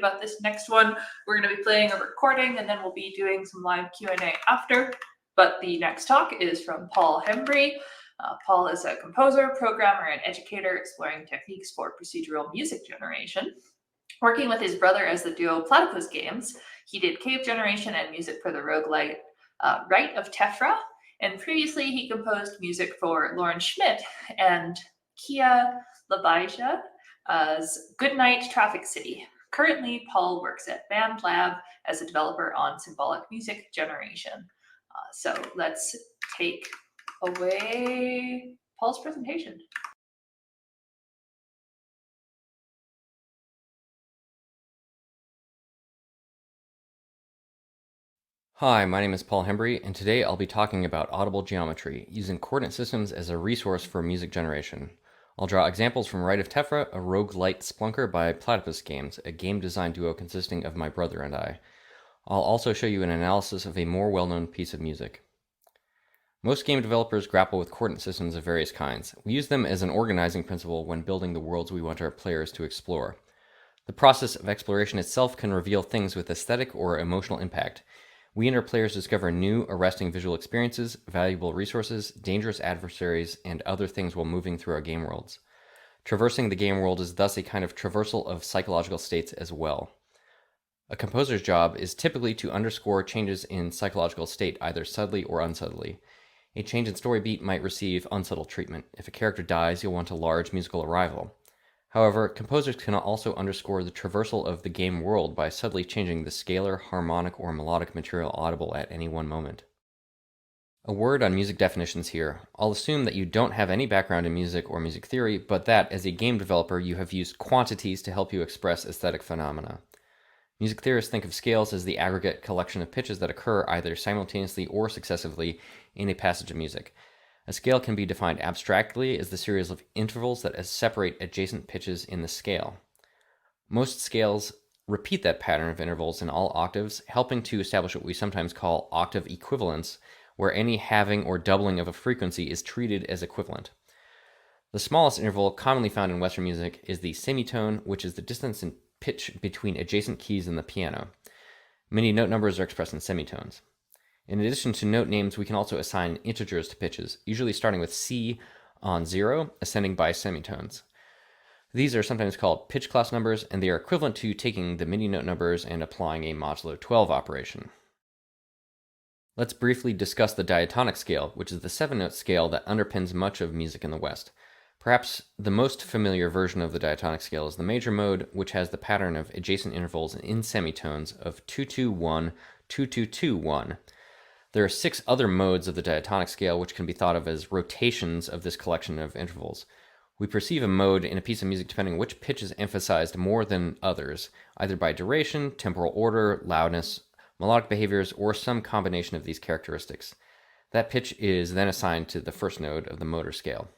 about this next one. We're going to be playing a recording, and then we'll be doing some live Q&A after. But the next talk is from Paul Hembree. Paul is a composer, programmer, and educator exploring techniques for procedural music generation. Working with his brother as the duo Platypus Games, he did cave generation and music for the roguelite Rite of Tephra, and previously he composed music for Lauren Schmidt and Kia Labaija's Goodnight Traffic City. Currently, Paul works at Band Lab as a developer on symbolic music generation. So let's take away Paul's presentation. Hi, my name is Paul Hembree, and today I'll be talking about audible geometry, using coordinate systems as a resource for music generation. I'll draw examples from Rite of Tephra, a roguelite splunker by Platypus Games, a game design duo consisting of my brother and I. I'll also show you an analysis of a more well-known piece of music. Most game developers grapple with coordinate systems of various kinds. We use them as an organizing principle when building the worlds we want our players to explore. The process of exploration itself can reveal things with aesthetic or emotional impact. We and our players discover new, arresting visual experiences, valuable resources, dangerous adversaries, and other things while moving through our game worlds. Traversing the game world is thus a kind of traversal of psychological states as well. A composer's job is typically to underscore changes in psychological state, either subtly or unsubtly. A change in story beat might receive unsubtle treatment. If a character dies, you'll want a large musical arrival. However, composers can also underscore the traversal of the game world by subtly changing the scalar, harmonic, or melodic material audible at any one moment. A word on music definitions here. I'll assume that you don't have any background in music or music theory, but that, as a game developer, you have used quantities to help you express aesthetic phenomena. Music theorists think of scales as the aggregate collection of pitches that occur either simultaneously or successively in a passage of music. A scale can be defined abstractly as the series of intervals that separate adjacent pitches in the scale. Most scales repeat that pattern of intervals in all octaves, helping to establish what we sometimes call octave equivalence, where any halving or doubling of a frequency is treated as equivalent. The smallest interval commonly found in Western music is the semitone, which is the distance in pitch between adjacent keys in the piano. Many note numbers are expressed in semitones. In addition to note names, we can also assign integers to pitches, usually starting with C on 0, ascending by semitones. These are sometimes called pitch class numbers, and they are equivalent to taking the MIDI note numbers and applying a modulo 12 operation. Let's briefly discuss the diatonic scale, which is the 7-note scale that underpins much of music in the West. Perhaps the most familiar version of the diatonic scale is the major mode, which has the pattern of adjacent intervals in semitones of 2-2-1, 2-2-2-1. There are 6 other modes of the diatonic scale which can be thought of as rotations of this collection of intervals. We perceive a mode in a piece of music depending on which pitch is emphasized more than others, either by duration, temporal order, loudness, melodic behaviors, or some combination of these characteristics. That pitch is then assigned to the first node of the motor scale.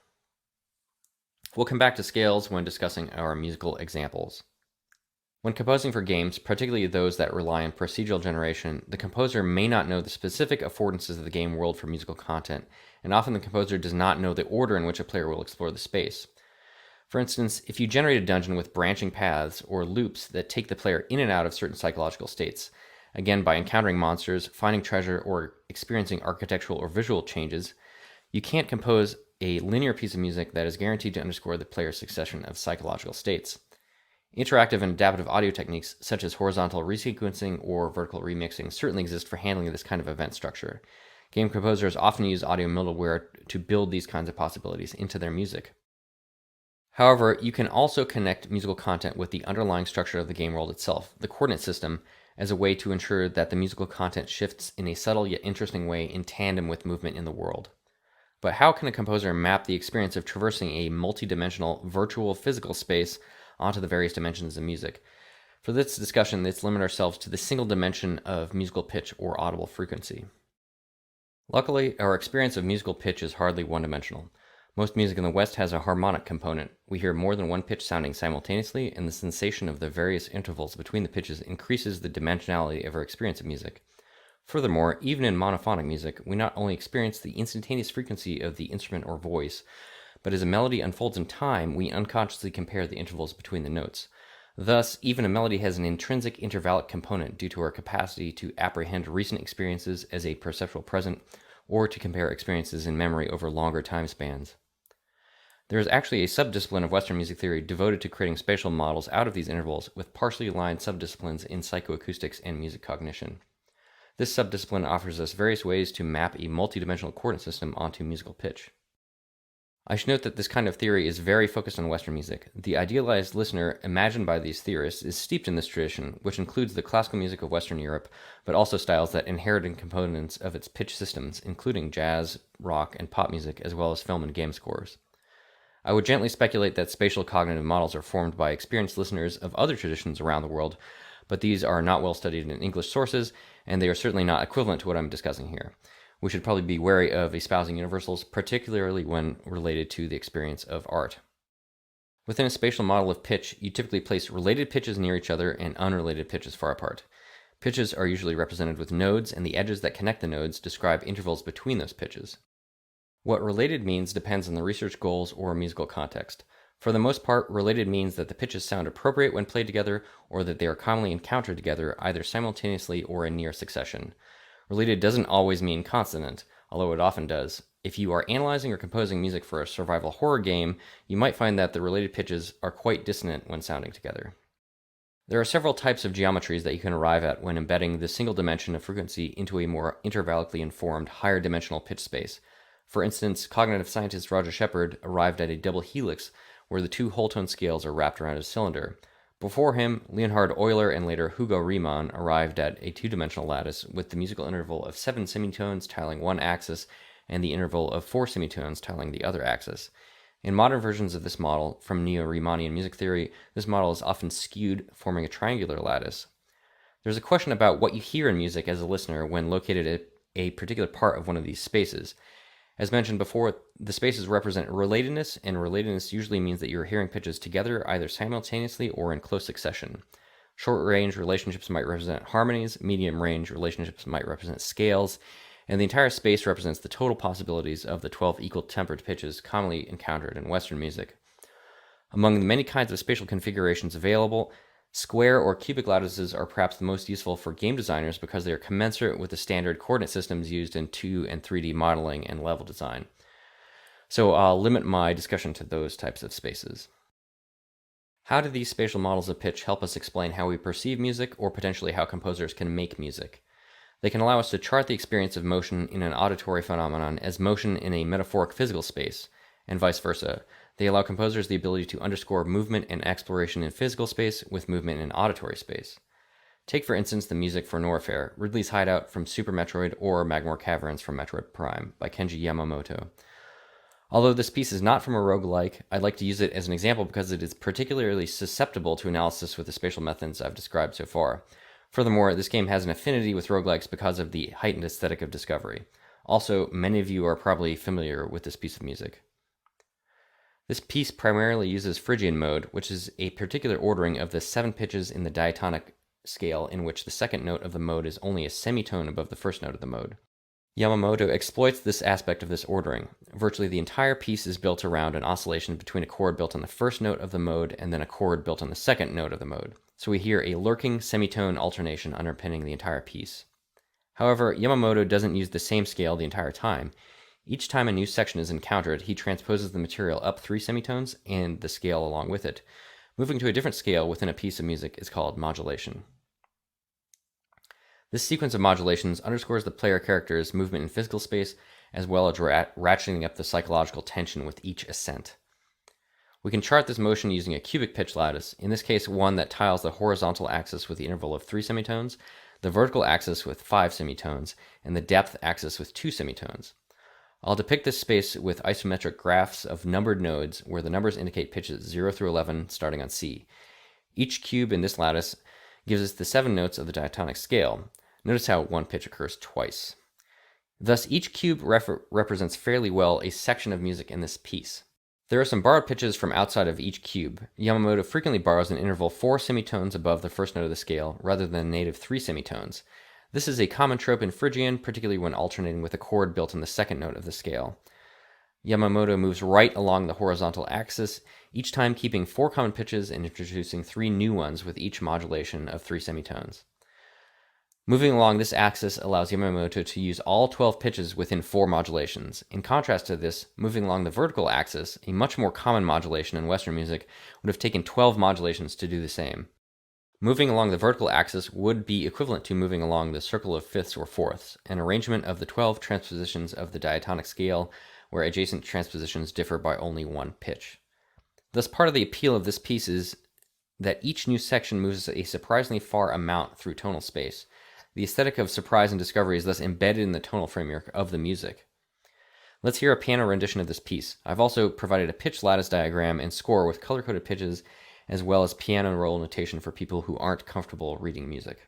We'll come back to scales when discussing our musical examples. When composing for games, particularly those that rely on procedural generation, the composer may not know the specific affordances of the game world for musical content, and often the composer does not know the order in which a player will explore the space. For instance, if you generate a dungeon with branching paths or loops that take the player in and out of certain psychological states, again by encountering monsters, finding treasure, or experiencing architectural or visual changes, you can't compose a linear piece of music that is guaranteed to underscore the player's succession of psychological states. Interactive and adaptive audio techniques, such as horizontal resequencing or vertical remixing, certainly exist for handling this kind of event structure. Game composers often use audio middleware to build these kinds of possibilities into their music. However, you can also connect musical content with the underlying structure of the game world itself, the coordinate system, as a way to ensure that the musical content shifts in a subtle yet interesting way in tandem with movement in the world. But how can a composer map the experience of traversing a multi-dimensional virtual physical space onto the various dimensions of music? For this discussion, let's limit ourselves to the single dimension of musical pitch or audible frequency. Luckily, our experience of musical pitch is hardly one-dimensional. Most music in the West has a harmonic component. We hear more than one pitch sounding simultaneously, and the sensation of the various intervals between the pitches increases the dimensionality of our experience of music. Furthermore, even in monophonic music, we not only experience the instantaneous frequency of the instrument or voice, but as a melody unfolds in time, we unconsciously compare the intervals between the notes. Thus, even a melody has an intrinsic intervallic component due to our capacity to apprehend recent experiences as a perceptual present, or to compare experiences in memory over longer time spans. There is actually a subdiscipline of Western music theory devoted to creating spatial models out of these intervals, with partially aligned subdisciplines in psychoacoustics and music cognition. This subdiscipline offers us various ways to map a multidimensional coordinate system onto musical pitch. I should note that this kind of theory is very focused on Western music. The idealized listener imagined by these theorists is steeped in this tradition, which includes the classical music of Western Europe, but also styles that inherited components of its pitch systems, including jazz, rock, and pop music, as well as film and game scores. I would gently speculate that spatial cognitive models are formed by experienced listeners of other traditions around the world, but these are not well studied in English sources, and they are certainly not equivalent to what I'm discussing here. We should probably be wary of espousing universals, particularly when related to the experience of art. Within a spatial model of pitch, you typically place related pitches near each other and unrelated pitches far apart. Pitches are usually represented with nodes, and the edges that connect the nodes describe intervals between those pitches. What related means depends on the research goals or musical context. For the most part, related means that the pitches sound appropriate when played together, or that they are commonly encountered together either simultaneously or in near succession. Related doesn't always mean consonant, although it often does. If you are analyzing or composing music for a survival horror game, you might find that the related pitches are quite dissonant when sounding together. There are several types of geometries that you can arrive at when embedding the single dimension of frequency into a more intervallically informed, higher dimensional pitch space. For instance, cognitive scientist Roger Shepard arrived at a double helix where the two whole tone scales are wrapped around a cylinder. Before him, Leonhard Euler and later Hugo Riemann arrived at a two-dimensional lattice with the musical interval of 7 semitones tiling one axis and the interval of 4 semitones tiling the other axis. In modern versions of this model, from Neo-Riemannian music theory, this model is often skewed, forming a triangular lattice. There's a question about what you hear in music as a listener when located at a particular part of one of these spaces. As mentioned before, the spaces represent relatedness, and relatedness usually means that you're hearing pitches together either simultaneously or in close succession. Short-range relationships might represent harmonies, medium-range relationships might represent scales, and the entire space represents the total possibilities of the 12 equal-tempered pitches commonly encountered in Western music. Among the many kinds of spatial configurations available, square or cubic lattices are perhaps the most useful for game designers because they are commensurate with the standard coordinate systems used in 2 and 3D modeling and level design. So I'll limit my discussion to those types of spaces. How do these spatial models of pitch help us explain how we perceive music, or potentially how composers can make music? They can allow us to chart the experience of motion in an auditory phenomenon as motion in a metaphoric physical space, and vice versa. They allow composers the ability to underscore movement and exploration in physical space with movement in auditory space. Take, for instance, the music for Norfair, Ridley's Hideout from Super Metroid, or Magmore Caverns from Metroid Prime by Kenji Yamamoto. Although this piece is not from a roguelike, I'd like to use it as an example because it is particularly susceptible to analysis with the spatial methods I've described so far. Furthermore, this game has an affinity with roguelikes because of the heightened aesthetic of discovery. Also, many of you are probably familiar with this piece of music. This piece primarily uses Phrygian mode, which is a particular ordering of the 7 pitches in the diatonic scale in which the second note of the mode is only a semitone above the first note of the mode. Yamamoto exploits this aspect of this ordering. Virtually the entire piece is built around an oscillation between a chord built on the first note of the mode and then a chord built on the second note of the mode. So we hear a lurking semitone alternation underpinning the entire piece. However, Yamamoto doesn't use the same scale the entire time. Each time a new section is encountered, he transposes the material up 3 semitones and the scale along with it. Moving to a different scale within a piece of music is called modulation. This sequence of modulations underscores the player character's movement in physical space, as well as ratcheting up the psychological tension with each ascent. We can chart this motion using a cubic pitch lattice, in this case one that tiles the horizontal axis with the interval of 3 semitones, the vertical axis with 5 semitones, and the depth axis with 2 semitones. I'll depict this space with isometric graphs of numbered nodes where the numbers indicate pitches 0 through 11 starting on C. Each cube in this lattice gives us the 7 notes of the diatonic scale. Notice how one pitch occurs twice. Thus, each cube represents fairly well a section of music in this piece. There are some borrowed pitches from outside of each cube. Yamamoto frequently borrows an interval 4 semitones above the first note of the scale, rather than native 3 semitones. This is a common trope in Phrygian, particularly when alternating with a chord built in the second note of the scale. Yamamoto moves right along the horizontal axis, each time keeping 4 common pitches and introducing 3 new ones with each modulation of 3 semitones. Moving along this axis allows Yamamoto to use all 12 pitches within 4 modulations. In contrast to this, moving along the vertical axis, a much more common modulation in Western music, would have taken 12 modulations to do the same. Moving along the vertical axis would be equivalent to moving along the circle of fifths or fourths, an arrangement of the 12 transpositions of the diatonic scale, where adjacent transpositions differ by only 1 pitch. Thus, part of the appeal of this piece is that each new section moves a surprisingly far amount through tonal space. The aesthetic of surprise and discovery is thus embedded in the tonal framework of the music. Let's hear a piano rendition of this piece. I've also provided a pitch lattice diagram and score with color-coded pitches, as well as piano roll notation for people who aren't comfortable reading music.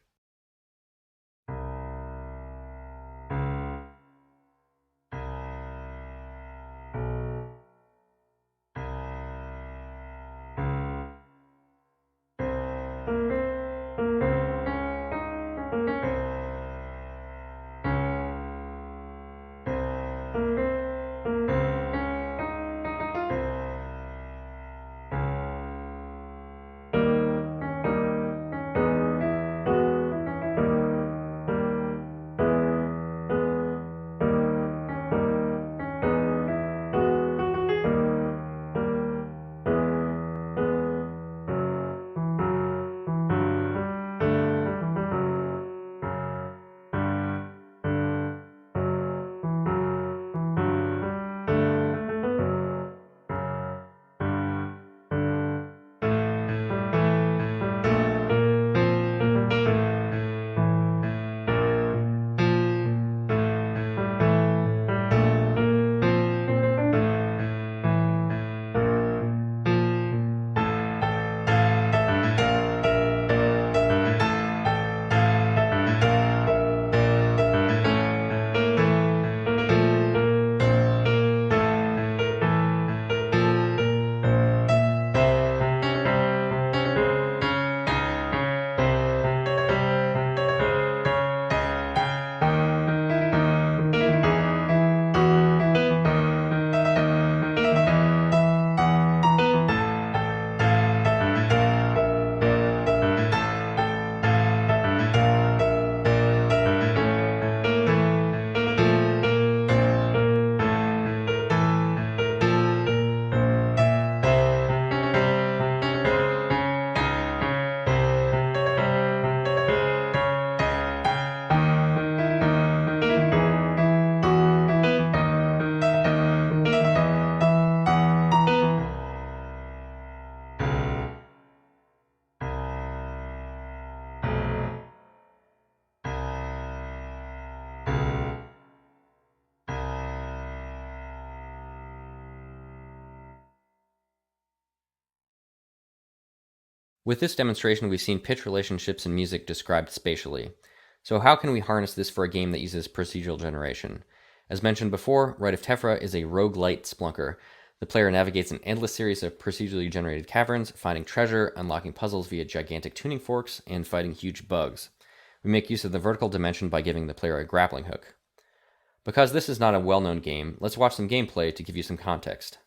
With this demonstration, we've seen pitch relationships in music described spatially. So how can we harness this for a game that uses procedural generation? As mentioned before, Rite of Tephra is a roguelite splunker. The player navigates an endless series of procedurally generated caverns, finding treasure, unlocking puzzles via gigantic tuning forks, and fighting huge bugs. We make use of the vertical dimension by giving the player a grappling hook. Because this is not a well-known game, let's watch some gameplay to give you some context.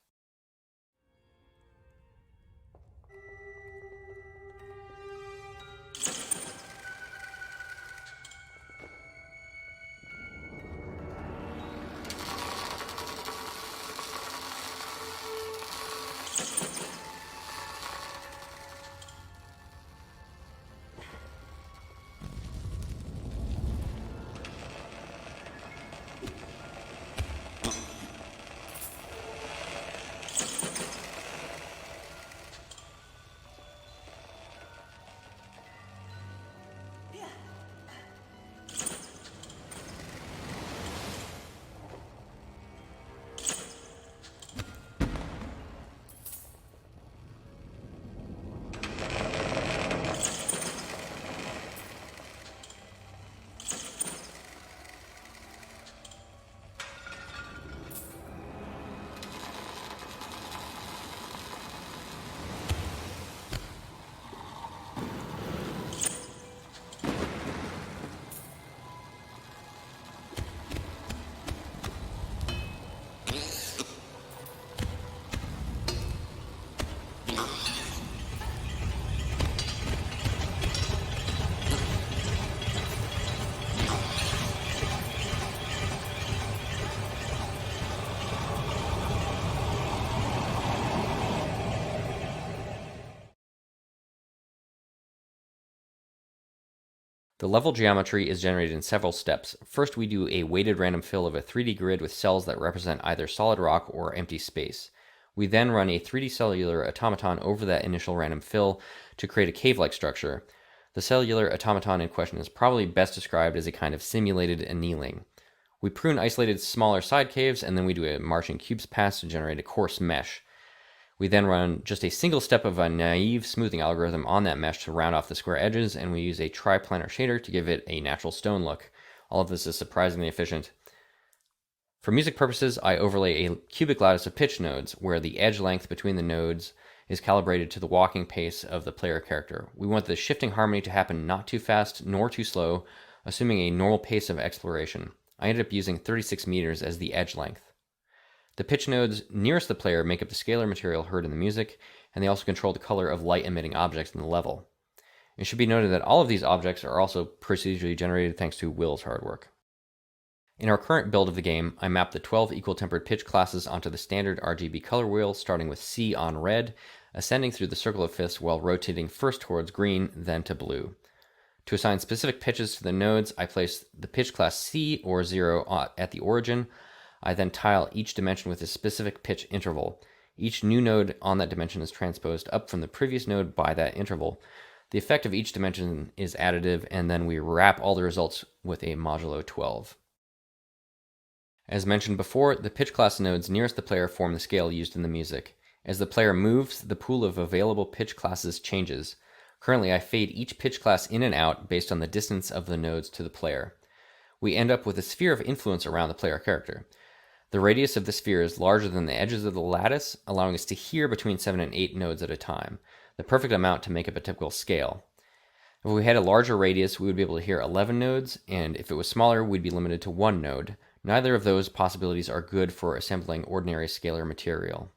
The level geometry is generated in several steps. First, we do a weighted random fill of a 3D grid with cells that represent either solid rock or empty space. We then run a 3D cellular automaton over that initial random fill to create a cave-like structure. The cellular automaton in question is probably best described as a kind of simulated annealing. We prune isolated smaller side caves, and then we do a marching cubes pass to generate a coarse mesh. We then run just a single step of a naive smoothing algorithm on that mesh to round off the square edges, and we use a triplanar shader to give it a natural stone look. All of this is surprisingly efficient. For music purposes, I overlay a cubic lattice of pitch nodes, where the edge length between the nodes is calibrated to the walking pace of the player character. We want the shifting harmony to happen not too fast nor too slow, assuming a normal pace of exploration. I ended up using 36 meters as the edge length. The pitch nodes nearest the player make up the scalar material heard in the music, and they also control the color of light-emitting objects in the level. It should be noted that all of these objects are also procedurally generated thanks to Will's hard work. In our current build of the game, I mapped the 12 equal-tempered pitch classes onto the standard RGB color wheel, starting with C on red, ascending through the circle of fifths while rotating first towards green, then to blue. To assign specific pitches to the nodes, I place the pitch class C or 0 at the origin. I then tile each dimension with a specific pitch interval. Each new node on that dimension is transposed up from the previous node by that interval. The effect of each dimension is additive, and then we wrap all the results with a modulo 12. As mentioned before, the pitch class nodes nearest the player form the scale used in the music. As the player moves, the pool of available pitch classes changes. Currently, I fade each pitch class in and out based on the distance of the nodes to the player. We end up with a sphere of influence around the player character. The radius of the sphere is larger than the edges of the lattice, allowing us to hear between 7 and 8 nodes at a time, the perfect amount to make up a typical scale. If we had a larger radius, we would be able to hear 11 nodes, and if it was smaller, we'd be limited to 1 node. Neither of those possibilities are good for assembling ordinary scalar material.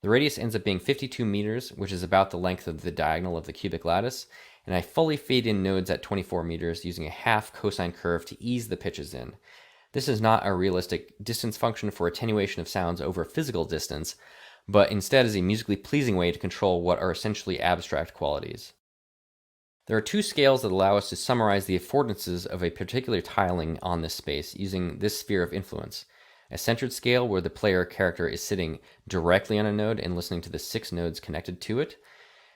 The radius ends up being 52 meters, which is about the length of the diagonal of the cubic lattice, and I fully fade in nodes at 24 meters using a half cosine curve to ease the pitches in. This is not a realistic distance function for attenuation of sounds over physical distance, but instead is a musically pleasing way to control what are essentially abstract qualities. There are 2 scales that allow us to summarize the affordances of a particular tiling on this space using this sphere of influence. A centered scale where the player character is sitting directly on a node and listening to the 6 nodes connected to it,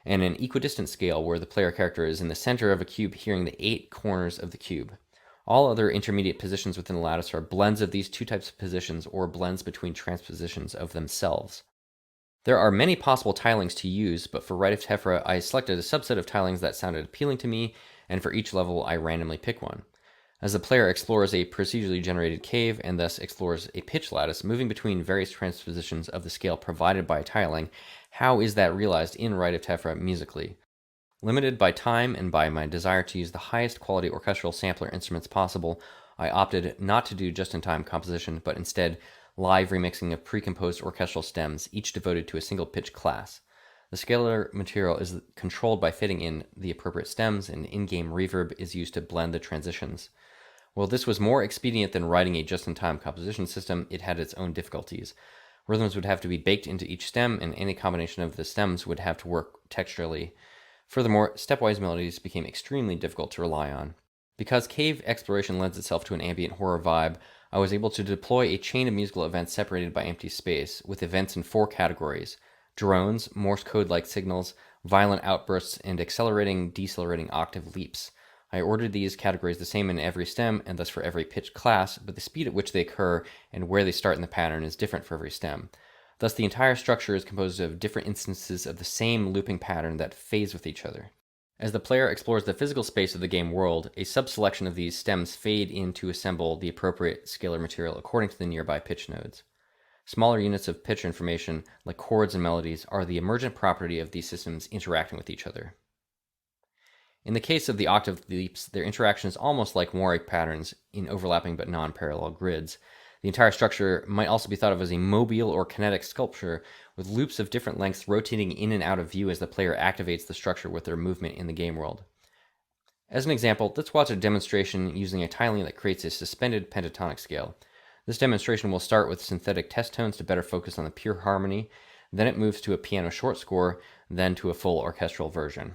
and an equidistant scale where the player character is in the center of a cube hearing the 8 corners of the cube. All other intermediate positions within the lattice are blends of these 2 types of positions or blends between transpositions of themselves. There are many possible tilings to use, but for Rite of Tephra, I selected a subset of tilings that sounded appealing to me, and for each level, I randomly pick one. As the player explores a procedurally generated cave and thus explores a pitch lattice, moving between various transpositions of the scale provided by tiling, how is that realized in Rite of Tephra musically? Limited by time and by my desire to use the highest quality orchestral sampler instruments possible, I opted not to do just-in-time composition, but instead live remixing of pre-composed orchestral stems, each devoted to a single pitch class. The scalar material is controlled by fitting in the appropriate stems, and in-game reverb is used to blend the transitions. While this was more expedient than writing a just-in-time composition system, it had its own difficulties. Rhythms would have to be baked into each stem, and any combination of the stems would have to work texturally. Furthermore, stepwise melodies became extremely difficult to rely on. Because cave exploration lends itself to an ambient horror vibe, I was able to deploy a chain of musical events separated by empty space, with events in 4 categories: drones, Morse code-like signals, violent outbursts, and accelerating-decelerating octave leaps. I ordered these categories the same in every stem, and thus for every pitch class, but the speed at which they occur and where they start in the pattern is different for every stem. Thus, the entire structure is composed of different instances of the same looping pattern that phase with each other. As the player explores the physical space of the game world, a subselection of these stems fade in to assemble the appropriate scalar material according to the nearby pitch nodes. Smaller units of pitch information, like chords and melodies, are the emergent property of these systems interacting with each other. In the case of the octave leaps, their interaction is almost like moire patterns in overlapping but non-parallel grids. The entire structure might also be thought of as a mobile or kinetic sculpture, with loops of different lengths rotating in and out of view as the player activates the structure with their movement in the game world. As an example, let's watch a demonstration using a tiling that creates a suspended pentatonic scale. This demonstration will start with synthetic test tones to better focus on the pure harmony, then it moves to a piano short score, then to a full orchestral version.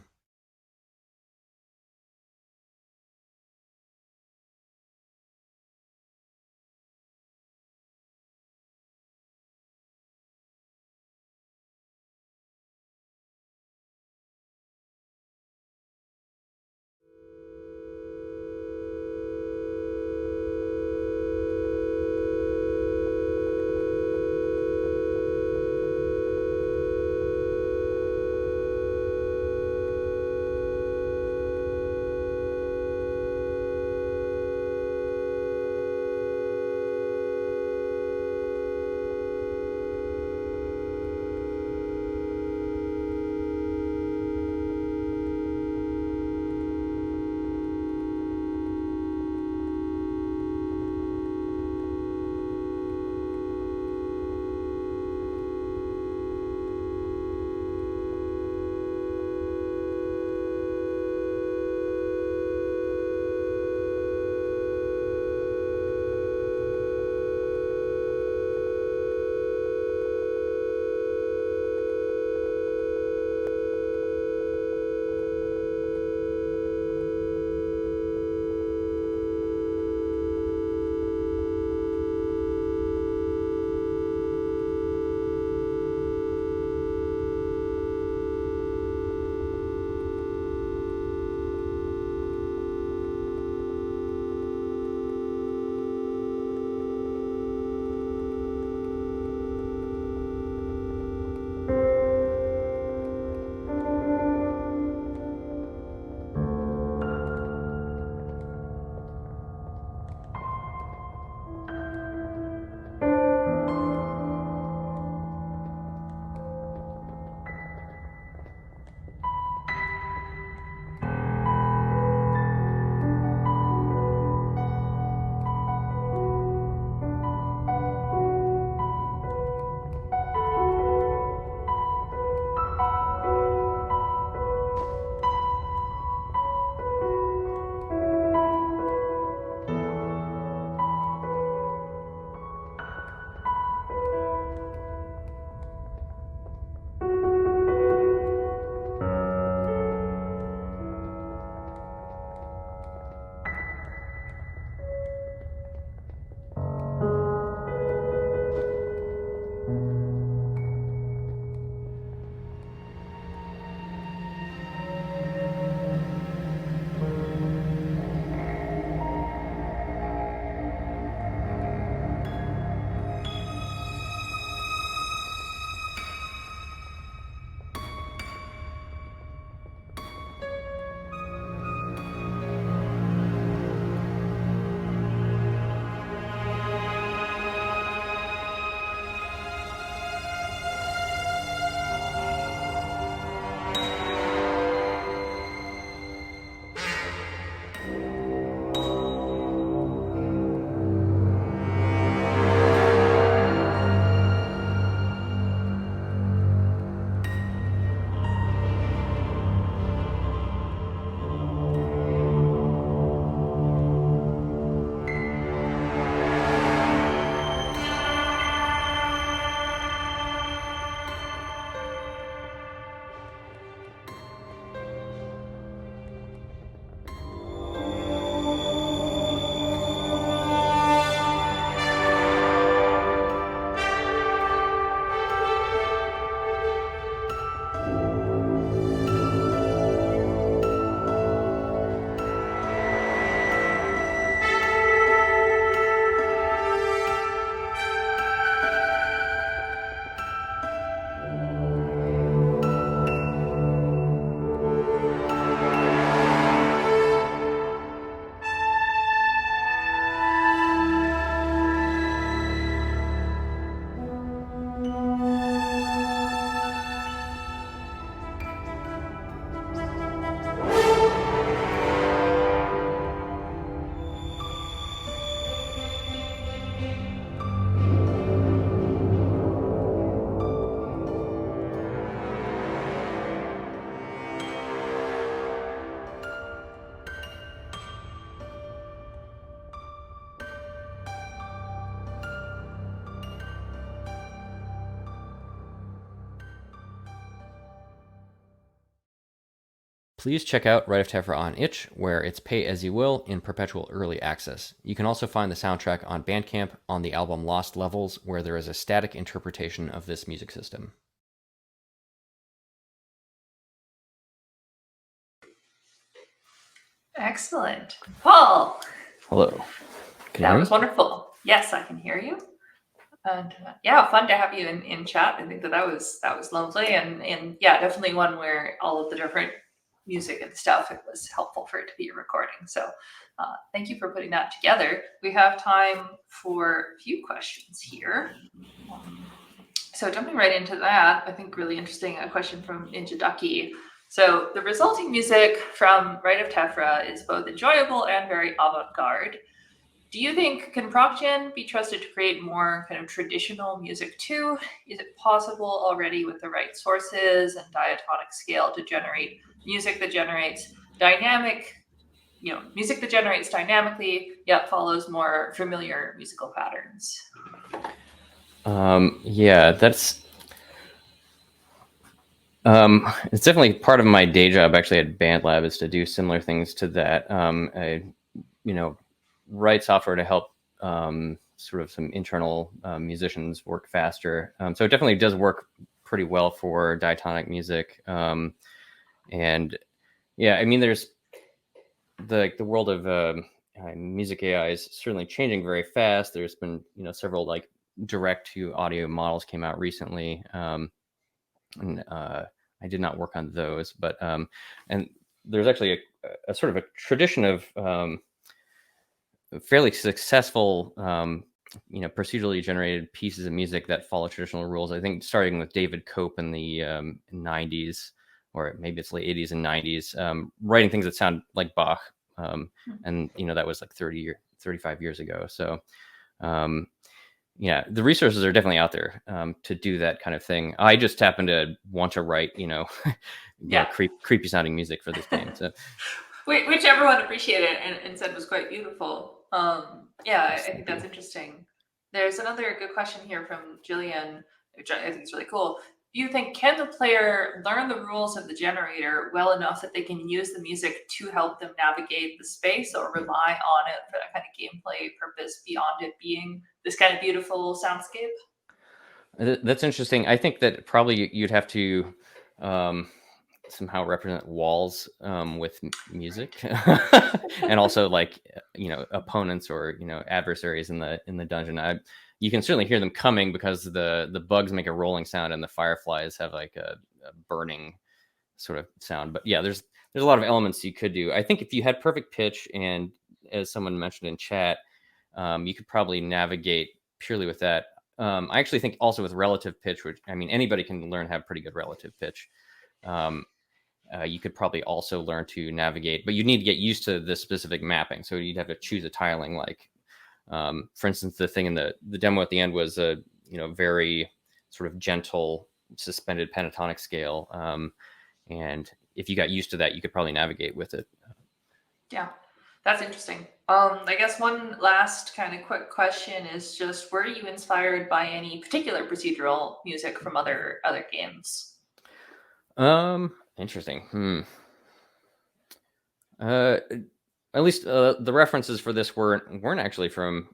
please check out Right of Tefra on Itch, where it's pay as you will in perpetual early access. You can also find the soundtrack on Bandcamp on the album Lost Levels, where there is a static interpretation of this music system. Excellent. Paul, Hello. Can you that hear was me? wonderful. Yes, I can hear you. And yeah, fun to have you in chat. I think that was lovely, and yeah, definitely one where all of the different music and stuff, it was helpful for it to be a recording. So thank you for putting that together. We have time for a few questions here. So jumping right into that, I think really interesting, a question from Ninja Ducky. So the resulting music from Rite of Tefra is both enjoyable and very avant-garde. Do you think, can ProcGen be trusted to create more kind of traditional music too? Is it possible already with the right sources and diatonic scale to generate music that generates music that generates dynamically, yet follows more familiar musical patterns? Yeah, that's it's definitely part of my day job actually at BandLab is to do similar things to that. I, write software to help sort of some internal musicians work faster. So it definitely does work pretty well for diatonic music. And yeah, I mean, there's the world of music AI is certainly changing very fast. There's been several like direct to audio models came out recently. And I did not work on those, but and there's actually a sort of a tradition of fairly successful procedurally generated pieces of music that follow traditional rules. I think starting with David Cope in the 90s, or maybe it's late 80s and 90s, writing things that sound like Bach, and that was like 35 years ago. So yeah, the resources are definitely out there to do that kind of thing. I just happen to want to write, Yeah. creepy sounding music for this game. So, Which everyone appreciated and said was quite beautiful. Yeah, I think that's interesting. There's another good question here from Jillian, which I think is really cool. Do you think, can the player learn the rules of the generator well enough that they can use the music to help them navigate the space, or rely on it for that kind of gameplay purpose beyond it being this kind of beautiful soundscape? that's interesting. I think that probably you'd have to um, somehow represent walls with music, and also like opponents or adversaries in the dungeon. You can certainly hear them coming because the bugs make a rolling sound and the fireflies have like a burning sort of sound. But yeah, there's a lot of elements you could do. I think if you had perfect pitch, and as someone mentioned in chat, you could probably navigate purely with that. I actually think also with relative pitch, which I mean anybody can learn to have pretty good relative pitch. Um, you could probably also learn to navigate, but you need to get used to the specific mapping. So you'd have to choose a tiling. Like, for instance, the thing in the demo at the end was a very sort of gentle suspended pentatonic scale, and if you got used to that, you could probably navigate with it. Yeah, that's interesting. I guess one last kind of quick question is just, were you inspired by any particular procedural music from other games? Interesting. Uh, at least the references for this weren't actually from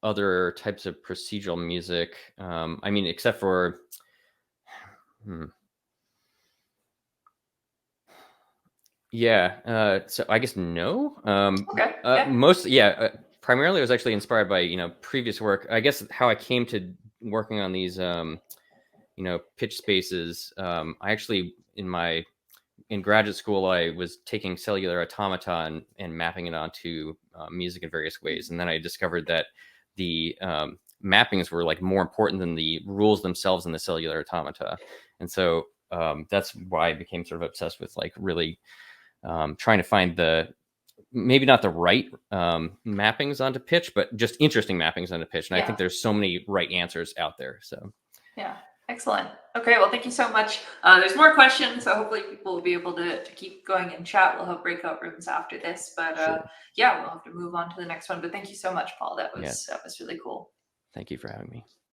other types of procedural music. I mean, except for yeah. So I guess no. Okay. Yeah. Most yeah. Primarily, I was actually inspired by previous work. I guess how I came to working on these pitch spaces. I actually in graduate school, I was taking cellular automata and mapping it onto music in various ways. And then I discovered that the mappings were like more important than the rules themselves in the cellular automata. And so that's why I became sort of obsessed with like really trying to find maybe not the right mappings onto pitch, but just interesting mappings onto pitch. And I think there's so many right answers out there. So yeah. Excellent. Okay, well, thank you so much. There's more questions, so hopefully people will be able to keep going in chat. We'll have breakout rooms after this, but sure. yeah, we'll have to move on to the next one. But thank you so much, Paul. That was Yeah. really cool. Thank you for having me.